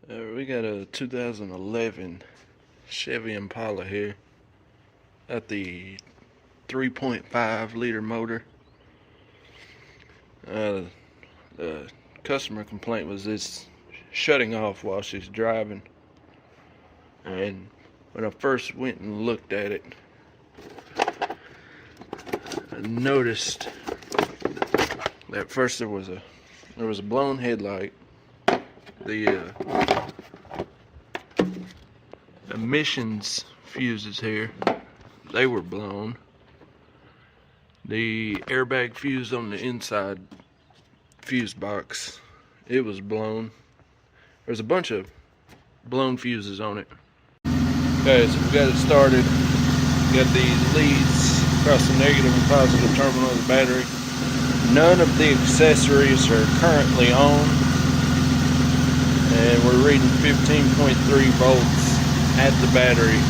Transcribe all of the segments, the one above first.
We got a 2011 Chevy Impala here at the 3.5 liter motor. The customer complaint was it's shutting off while she's driving, and when I first went and looked at it, I noticed that first there was a blown headlight. The emissions fuses here, they were blown. The airbag fuse on the inside fuse box, it was blown. There's a bunch of blown fuses on it. Okay, so we got it started. Got these leads across the negative and positive terminal of the battery. None of the accessories are currently on, and we're reading 15.3 volts at the battery.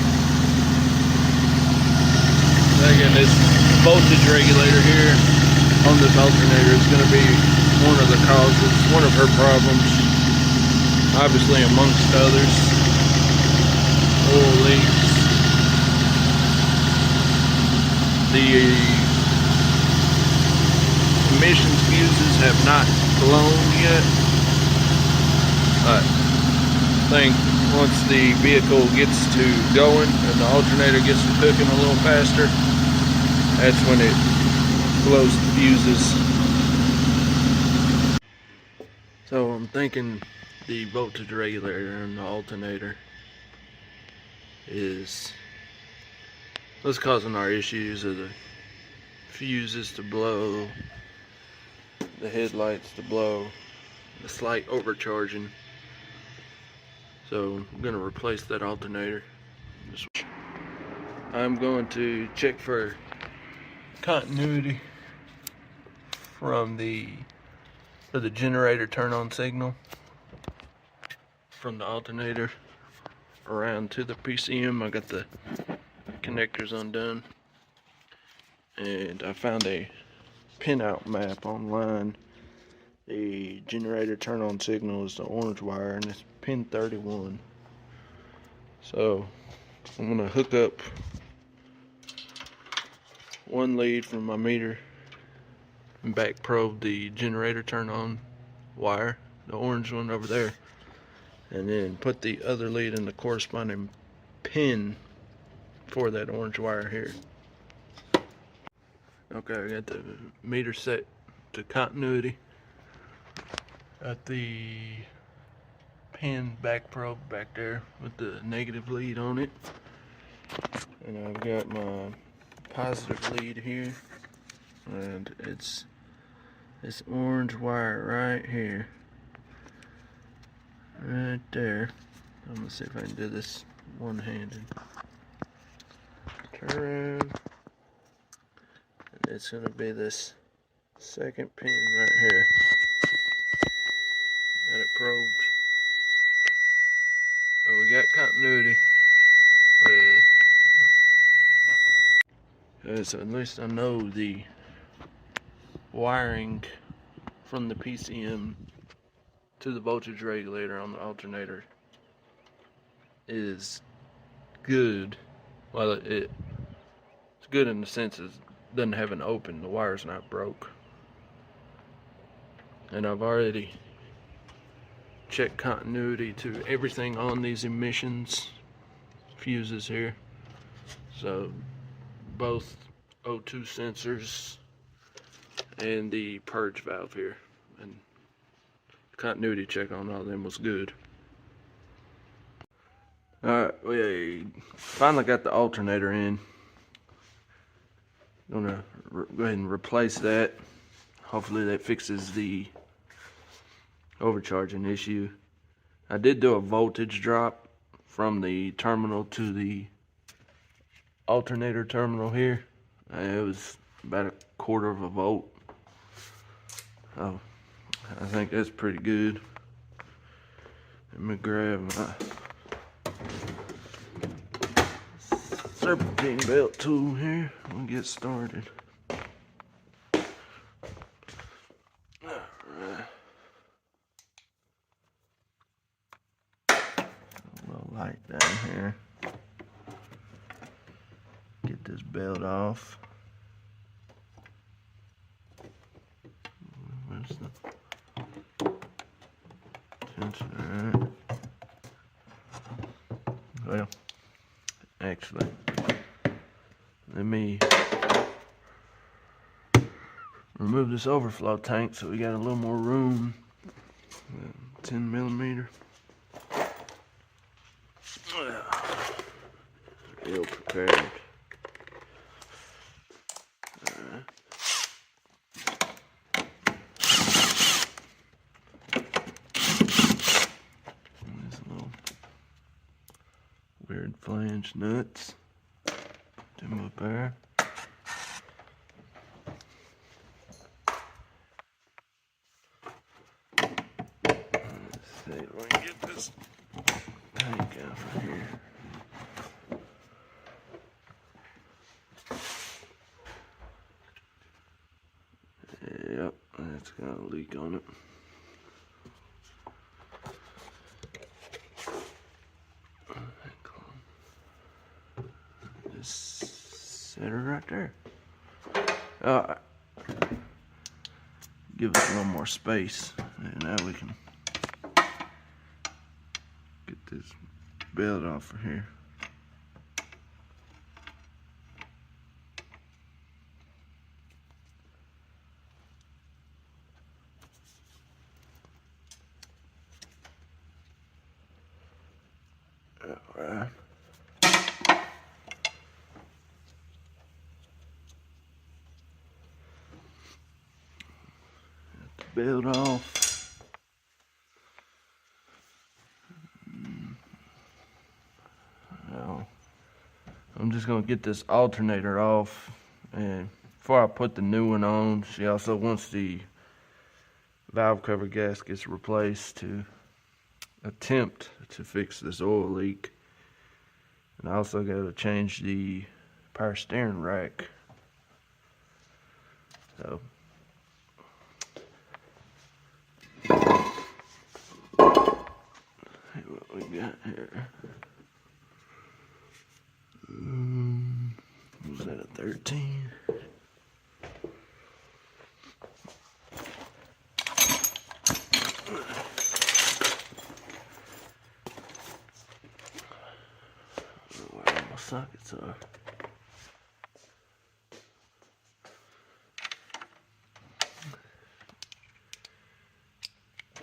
Again, this voltage regulator here on this alternator is going to be one of the causes, one of her problems, obviously amongst others. Oil leaks. The emissions fuses have not blown yet. I think once the vehicle gets to going and the alternator gets to cooking a little faster, that's when it blows the fuses. So I'm thinking the voltage regulator in the alternator is what's causing our issues, of the fuses to blow, the headlights to blow, the slight overcharging. So I'm going to replace that alternator. I'm going to check for continuity from the generator turn on signal from the alternator around to the PCM. I got the connectors undone, and I found a pinout map online. The generator turn on signal is the orange wire, and it's pin 31. So I'm going to hook up one lead from my meter and back probe the generator turn on wire, the orange one over there, and then put the other lead in the corresponding pin for that orange wire here. Okay, I got the meter set to continuity. Got the pin back probe back there with the negative lead on it, and I've got my positive lead here, and it's this orange wire right here, right there. I'm gonna see if I can do this one-handed. Turn around, and it's gonna be this second pin right here. Got it probed. So we got continuity with, so at least I know the wiring from the PCM to the voltage regulator on the alternator is good. Well, it's good in the sense it doesn't have an open, the wire's not broke. And I've already checked continuity to everything on these emissions fuses here. So both O2 sensors and the purge valve here, and continuity check on all of them was good. Alright, we finally got the alternator in. Gonna go ahead and replace that. Hopefully that fixes the overcharging issue. I did do a voltage drop from the terminal to the alternator terminal here. It was about 1/4 of a volt. Oh, I think that's pretty good. Let me grab my serpentine belt tool here. We'll get started. Alright. light down here. Get this belt off. Where's the tension? Well, actually, let me remove this overflow tank so we got a little more room. 10 millimeter. Ill prepared. These little weird flange nuts. Put them up there. See if we can get this tank out from here. Yep, that's got a leak on it. Just set her right there. Alright. Give us a little more space, and now we can get this belt off of here. Alright. Got the belt off. Now, I'm just gonna get this alternator off, and before I put the new one on, she also wants the valve cover gaskets replaced to attempt to fix this oil leak. And I also got to change the power steering rack. So see what we got here. Was that a 13? Sockets are.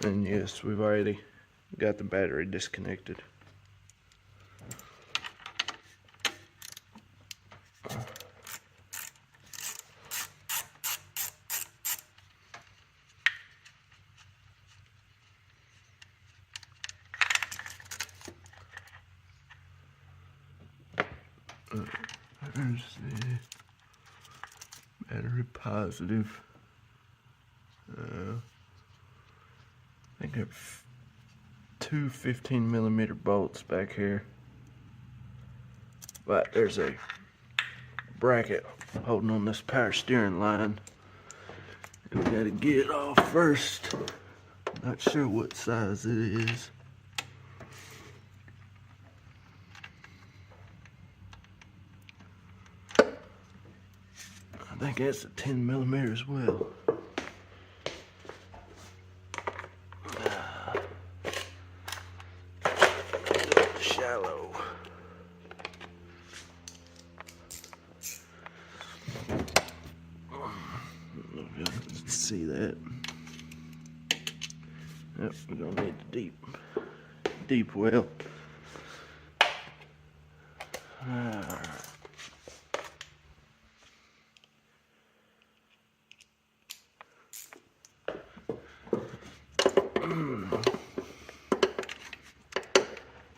And yes, we've already got the battery disconnected. There's the battery positive. I think I have two 15 millimeter bolts back here. But there's a bracket holding on this power steering line. And we gotta get it off first. Not sure what size it is. I think that's a 10 millimeter as well. Shallow. Let's see that. Yep, we're gonna need the deep well.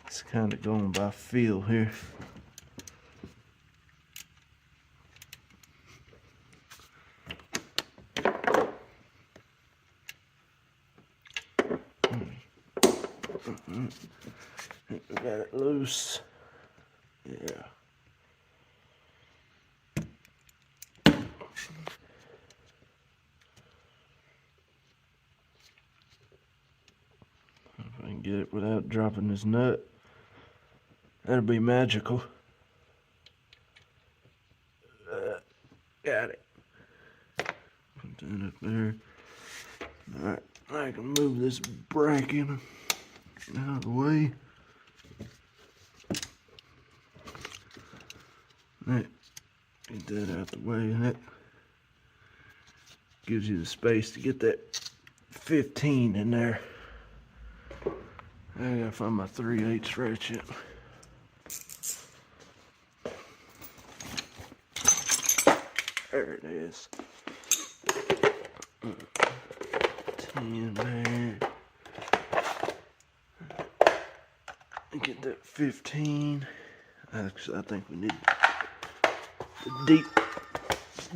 It's kind of going by feel here. We got it loose. Yeah. If I can get it without dropping this nut. That'll be magical. Got it. Put that up there. Alright, I can move this bracket out of the way. Right, get that out of the way, and that gives you the space to get that 15 in there. I gotta find my 3/8 ratchet. There it is. 10 there. Get that 15. Actually, I think we need the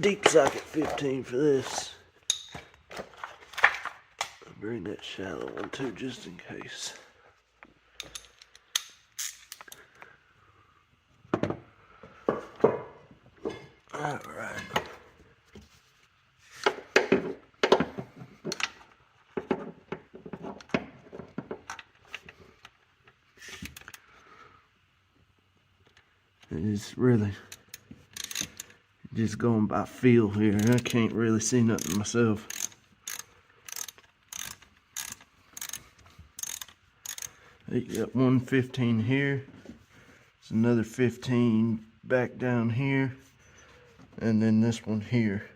deep socket 15 for this. I'll bring that shallow one too, just in case. Alright. It's really just going by feel here. I can't really see nothing myself. You got one 15 here. It's another 15 back down here. And then this one here.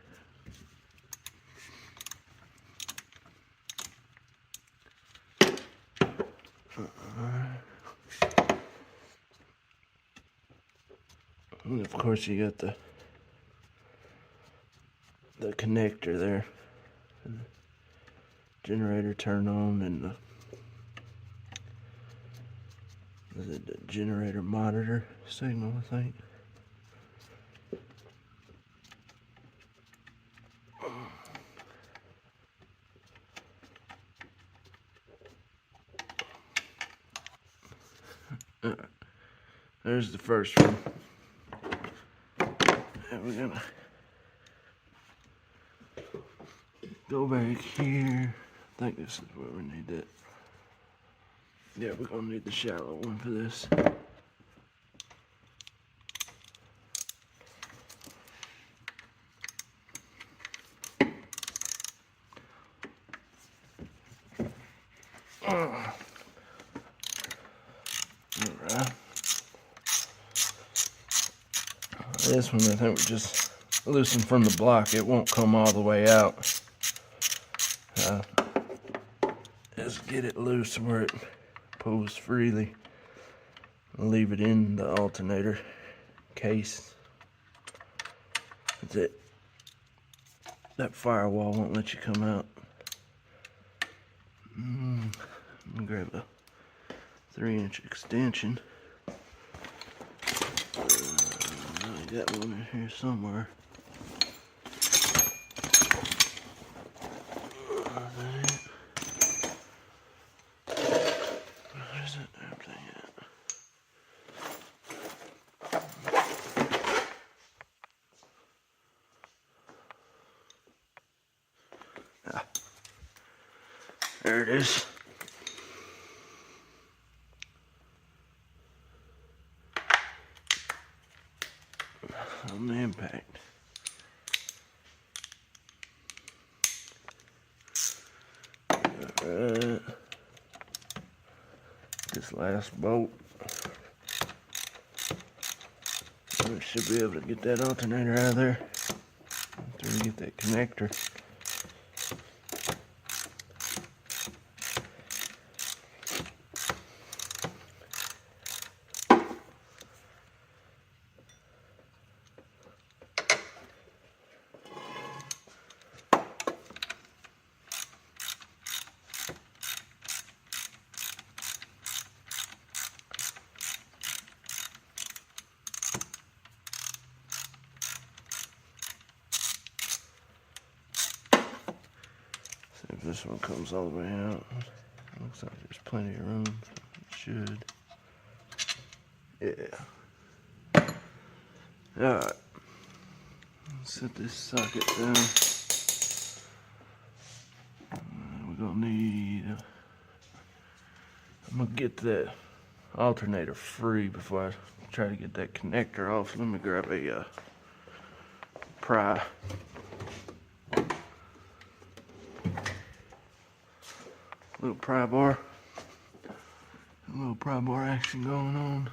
And of course you got the connector there. And the generator turn on and the generator monitor signal, I think. There's the first one. And we're gonna go back here. I think this is where we need that. Yeah, we're gonna need the shallow one for this. Alright. This one I think we just loosen from the block. It won't come all the way out. Just get it loose where it pulls freely. Leave it in the alternator case. That's it. That firewall won't let you come out. Let me grab a 3-inch extension. I got one in here somewhere. Where's that damn thing at? Ah, there it is. On the impact. Alright. This last bolt. We should be able to get that alternator out of there after we get that connector. If this one comes all the way out, looks like there's plenty of room. It should. Yeah. Alright. Set this socket down. We're gonna need. I'm gonna get that alternator free before I try to get that connector off. Let me grab a pry. Little pry bar. A little pry bar action going on.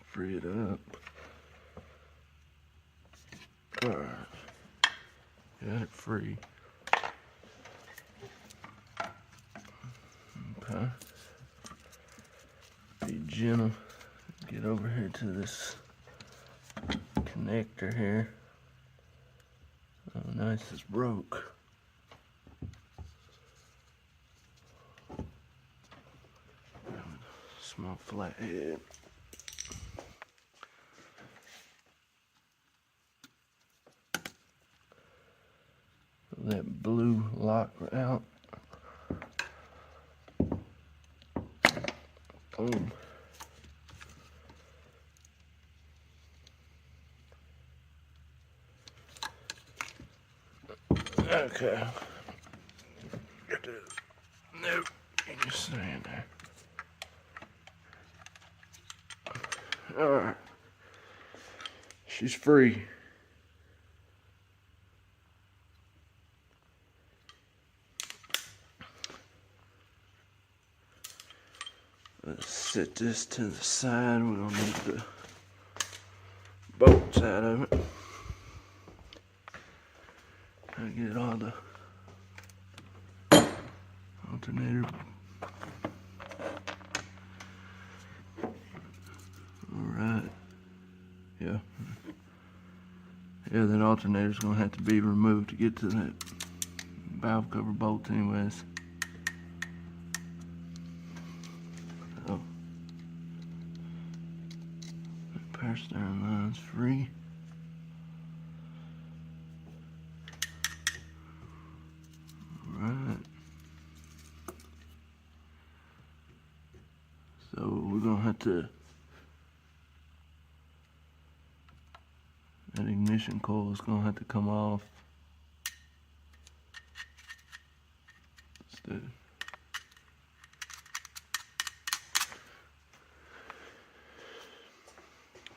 Free it up. Alright. Got it free. Okay. Be gentle. Get over here to this connector here. Oh, nice, it's broke. Small flathead. That blue lock out. Boom. Okay. Nope. You just stay in there. Alright. She's free. Let's set this to the side. We don't need the bolts out of it. Gotta get all the alternator. Alright. Yeah. Yeah, that alternator's gonna have to be removed to get to that valve cover bolt anyways. So, power steering line's free. Alright. So we're gonna have to, that ignition coil is gonna have to come off.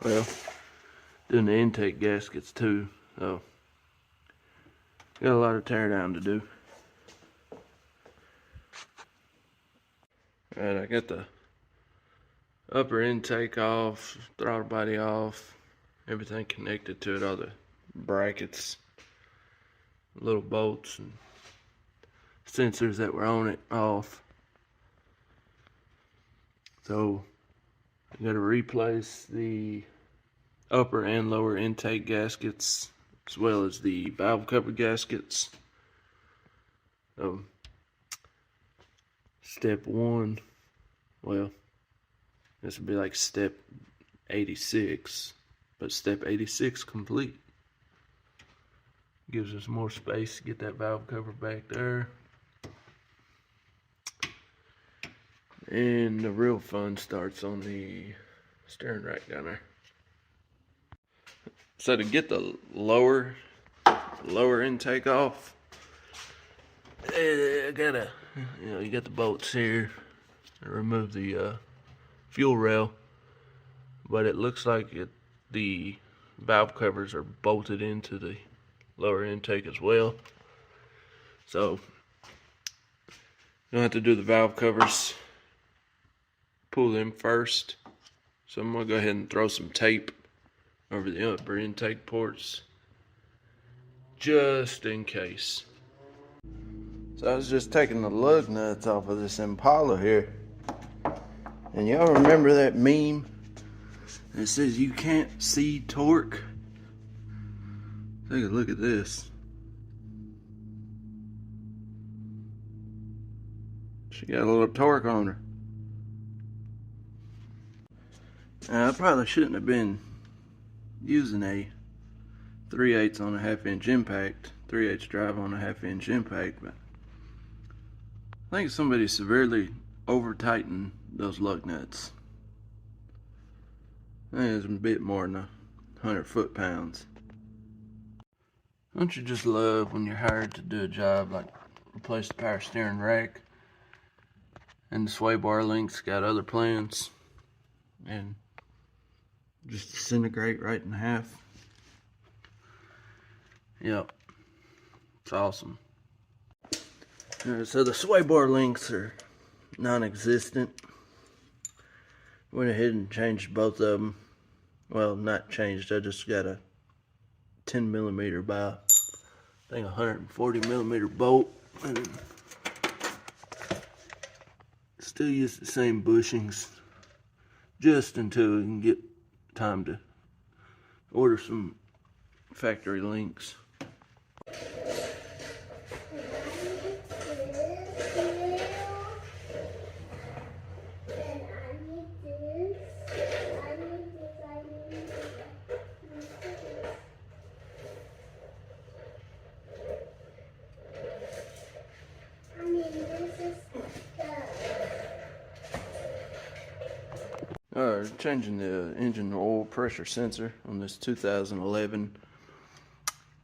Well, doing the intake gaskets too, so got a lot of tear down to do. Alright, I got the upper intake off, throttle body off, everything connected to it, all the brackets, little bolts and sensors that were on it off. So I got to replace the upper and lower intake gaskets as well as the valve cover gaskets. So step 1, well, this would be like step 86, but step 86 complete. Gives us more space to get that valve cover back there. And the real fun starts on the steering rack down there. So to get the lower intake off, I gotta, you got the bolts here. I remove the fuel rail, but it looks like the valve covers are bolted into the lower intake as well. So you don't have to do the valve covers. Pull them first. So I'm gonna go ahead and throw some tape over the upper intake ports just in case. So I was just taking the lug nuts off of this Impala here, and y'all remember that meme that says you can't see torque? Take a look at this. She got a little torque on her. Now, I probably shouldn't have been using a 3/8 on a 1/2 inch impact, 3/8 drive on a 1/2 inch impact, but I think somebody severely over tightened those lug nuts. I think it's a bit more than 100 foot-pounds. Don't you just love when you're hired to do a job like replace the power steering rack, And the sway bar links got other plans and just disintegrate right in half. Yep, it's awesome. So the sway bar links are non-existent. Went ahead and changed both of them. Well, not changed, I just got a 10mm by, I think, 140mm bolt, and still use the same bushings just until we can get time to order some factory links. Changing the engine oil pressure sensor on this 2011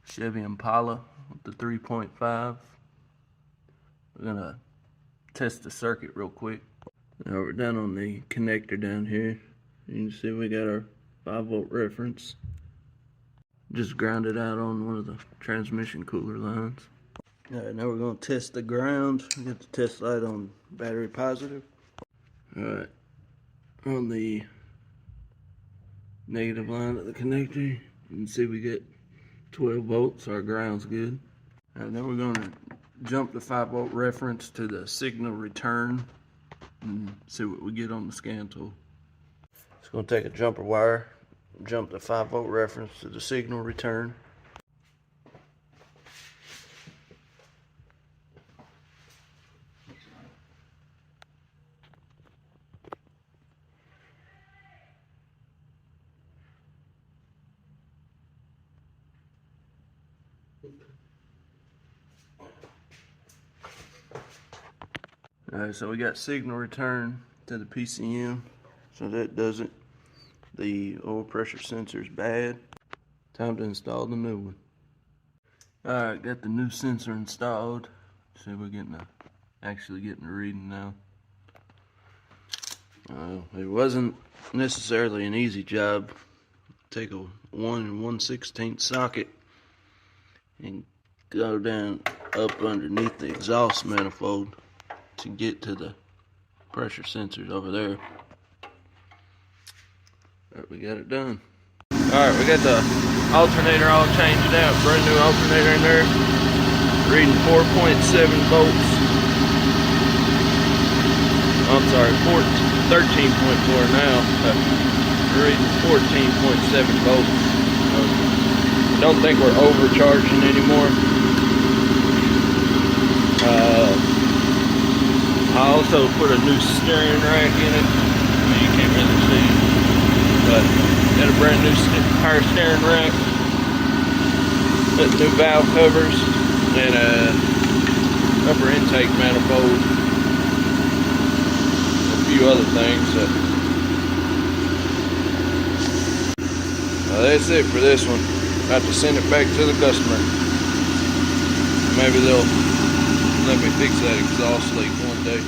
Chevy Impala with the 3.5. We're gonna test the circuit real quick. Now we're down on the connector down here. You can see we got our 5-volt reference. Just ground it out on one of the transmission cooler lines. Alright, now we're gonna test the ground. We got the test light on battery positive. Alright, on the negative line of the connector, you can see we get 12 volts, our ground's good. And then we're going to jump the 5-volt reference to the signal return and see what we get on the scan tool. It's going to take a jumper wire, jump the 5-volt reference to the signal return. Alright, so we got signal return to the PCM, so that does it. The oil pressure sensor is bad. Time to install the new one. Alright, got the new sensor installed. See, we're actually getting a reading now. It wasn't necessarily an easy job. Take a 1 1/16 socket and go down up underneath the exhaust manifold to get to the pressure sensors over there. Alright, we got it done. Alright, we got the alternator all changed out. Brand new alternator in there. Reading 4.7 volts. I'm sorry, 13.4 now. Reading 14.7 volts. I don't think we're overcharging anymore. I also put a new steering rack in it. I mean, you can't really see, but got a brand new power steering rack, with new valve covers, and a upper intake manifold, a few other things. Well, that's it for this one. About to send it back to the customer. Maybe they'll let me fix that exhaust leak one day.